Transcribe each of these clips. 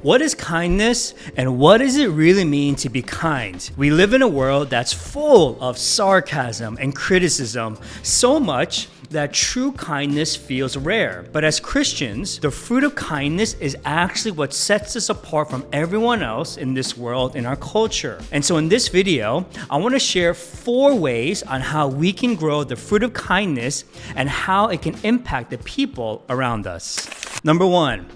What is kindness and what does it really mean to be kind? We live in a world that's full of sarcasm and criticism, so much that true kindness feels rare. But as Christians, the fruit of kindness is actually what sets us apart from everyone else in this world, in our culture. And so in this video, I want to share 4 ways on how we can grow the fruit of kindness and how it can impact the people around us. Number 1,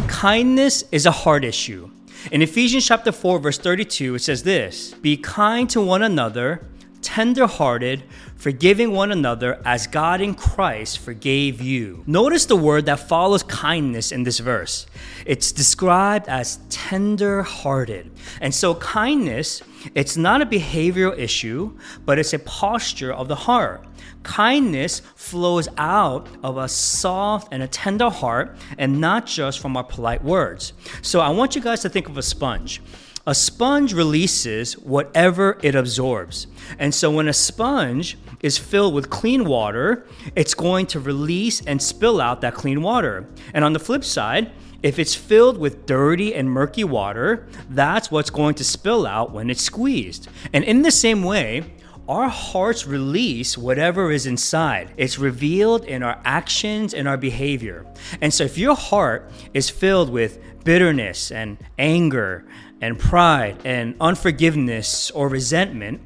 kindness is a heart issue. In Ephesians chapter 4, verse 32, it says this: "Be kind to one another, tender-hearted, forgiving one another as God in Christ forgave you." Notice the word that follows kindness in this verse. It's described as tender-hearted. And so kindness, it's not a behavioral issue, but it's a posture of the heart. Kindness flows out of a soft and a tender heart and not just from our polite words. So I want you guys to think of a sponge. A sponge releases whatever it absorbs. And so when a sponge is filled with clean water, it's going to release and spill out that clean water. And on the flip side, if it's filled with dirty and murky water, that's what's going to spill out when it's squeezed. And in the same way, our hearts release whatever is inside. It's revealed in our actions and our behavior. And so if your heart is filled with bitterness and anger and pride and unforgiveness or resentment,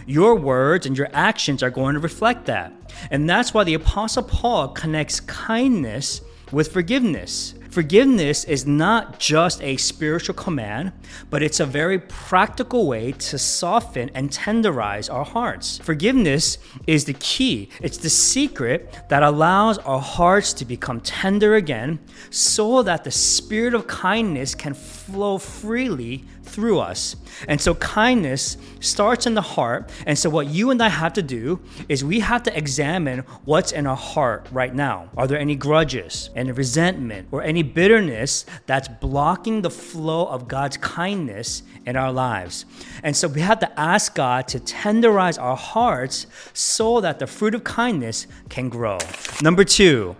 your words and your actions are going to reflect that. And that's why the Apostle Paul connects kindness with forgiveness. Forgiveness is not just a spiritual command, but it's a very practical way to soften and tenderize our hearts. Forgiveness is the key. It's the secret that allows our hearts to become tender again so that the spirit of kindness can flow freely through us. And so kindness starts in the heart. And so what you and I have to do is we have to examine what's in our heart right now. Are there any grudges, any resentment, or any bitterness that's blocking the flow of God's kindness in our lives? And so we have to ask God to tenderize our hearts so that the fruit of kindness can grow. Number 2,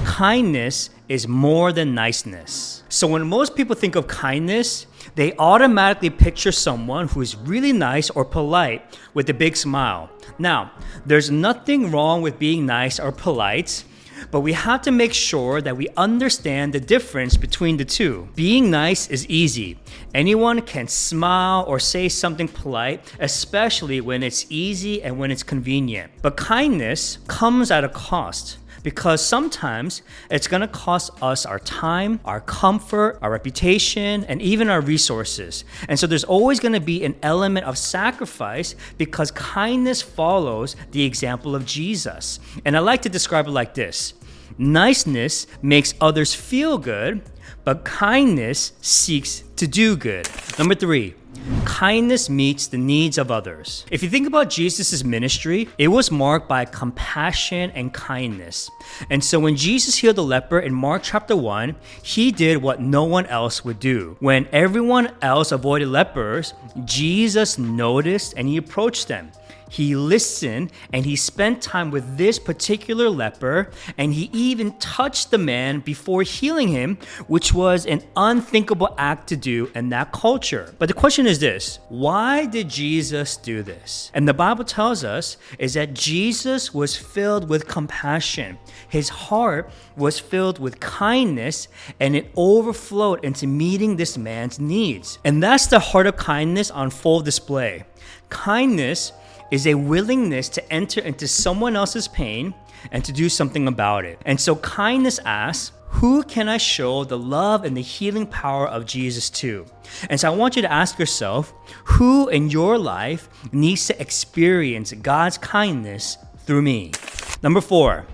kindness is more than niceness. So when most people think of kindness, they automatically picture someone who is really nice or polite with a big smile. Now, there's nothing wrong with being nice or polite, but we have to make sure that we understand the difference between the two. Being nice is easy. Anyone can smile or say something polite, especially when it's easy and when it's convenient. But kindness comes at a cost, because sometimes it's going to cost us our time, our comfort, our reputation, and even our resources. And so there's always going to be an element of sacrifice because kindness follows the example of Jesus. And I like to describe it like this: niceness makes others feel good, but kindness seeks to do good. Number 3, kindness meets the needs of others. If you think about Jesus' ministry, it was marked by compassion and kindness. And so when Jesus healed the leper in Mark chapter 1, he did what no one else would do. When everyone else avoided lepers, Jesus noticed and he approached them. He listened and he spent time with this particular leper, and he even touched the man before healing him, which was an unthinkable act to do in that culture. But the question is this: why did Jesus do this? And the Bible tells us is that Jesus was filled with compassion. His heart was filled with kindness, and it overflowed into meeting this man's needs. And that's the heart of kindness on full display. Kindness is a willingness to enter into someone else's pain and to do something about it. And so kindness asks, who can I show the love and the healing power of Jesus to? And so I want you to ask yourself, who in your life needs to experience God's kindness through me? Number 4,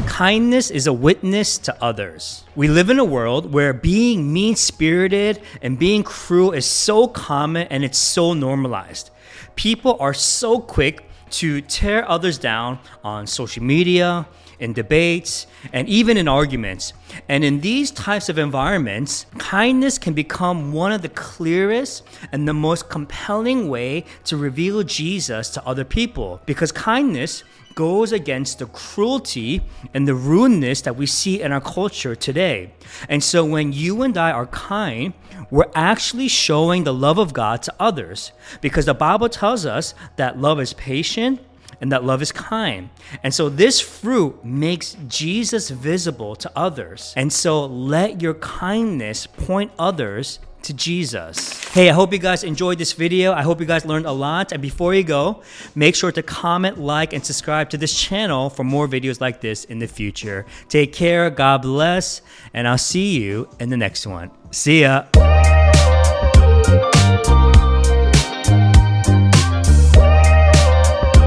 kindness is a witness to others. We live in a world where being mean-spirited and being cruel is so common and it's so normalized. People are so quick to tear others down on social media, in debates, and even in arguments. And in these types of environments, kindness can become one of the clearest and the most compelling way to reveal Jesus to other people, because kindness goes against the cruelty and the rudeness that we see in our culture today. And so when you and I are kind, we're actually showing the love of God to others, because the Bible tells us that love is patient and that love is kind. And so this fruit makes Jesus visible to others. And so let your kindness point others to Jesus. Hey, I hope you guys enjoyed this video. I hope you guys learned a lot. And before you go, make sure to comment, like, and subscribe to this channel for more videos like this in the future. Take care, God bless, and I'll see you in the next one. See ya.